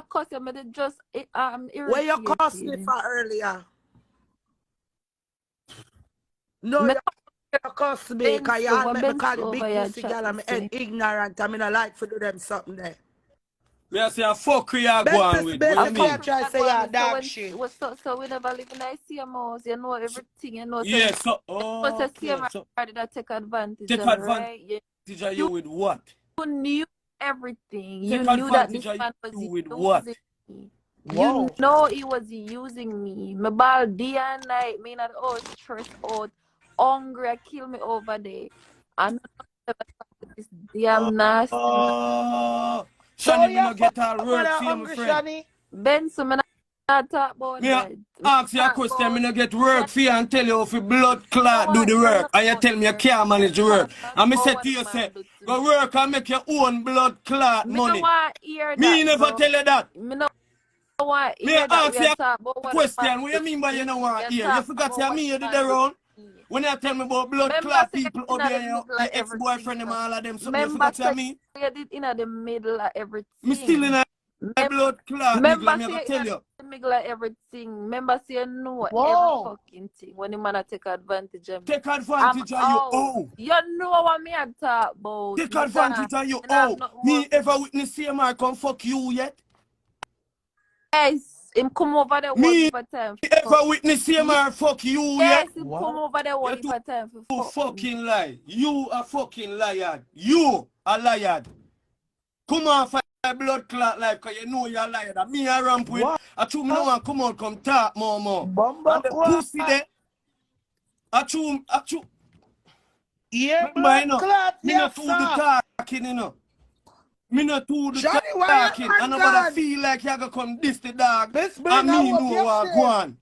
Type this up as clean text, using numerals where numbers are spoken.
cuss you, but it just Where you cuss me irritated. for earlier? No, Me you cuss me bend because you all over, make me bend call you over big your pussy chat girl and me head listening. ignorant. I mean, I like to do them something there. Me I say a fuck you are Ben going pussy with. What you basically I mean? try to say you're dog shit. So we never live in a CMOs, you know everything, you know. So Yeah, so was a okay. CMR So did I take advantage take of me, right? advantage of you with what? You knew everything. You Take knew that this advantage of man was you with what? using me. Whoa. You know he was using me. My ball day and night, me not all stressed out, hungry, kill me over there. And this damn nasty. Oh, So Shanni, me you no get all fuck work mother for you, my hungry, friend. Shanni? Ben, so me not talk about Me that. ask you a Talk question, me about no get work for you and tell you if you blood clot do what the you work. know And you about tell me you work. can't manage the work. Talk And me about say what to the you, say, man do to go me. work and make your own blood clot Me no money. want hear Me that, never bro. tell you that. Me no want Me hear that. ask We you are a talking about what the man question. What do you mean by to you me. no We want are hear? You talking forgot about you what me you the did man do around? to me. When you tell me about blood Remember clot say people you in over the here, middle your of everything, ex-boyfriend you them know. all of them, something you Remember forgot you say me? you did in the middle of Me still in everything. a blood clot, nigga, Remember me say gonna you tell in you. the middle of everything. Remember say you know every Whoa. fucking thing when the man take advantage of me. Take I'm advantage of you. out. Oh. You know what me I talk about. Take Me advantage of you. and I have Oh, nothing more. me ever witness CMR come fuck you yet? Yes, him come over there one Me for time. ever witness CMR fuck you yet? Yes, him come What? over there You one for time for too fuck me. fucking lie. You a fucking liar. You a liar. Come on for blood clot life cause you know you're a liar. That me a ramp with. What? I true me no want come out come talk more. Bumbo And the clot. pussy there. I true. Yeah, Remember you blood know. clot, Me yeah, not do the talking you know. Me not do the Shanni, why talking. you And man nobody gone? feel like you're gonna come this the dog. Let's bring And her me up know your what shit. go on.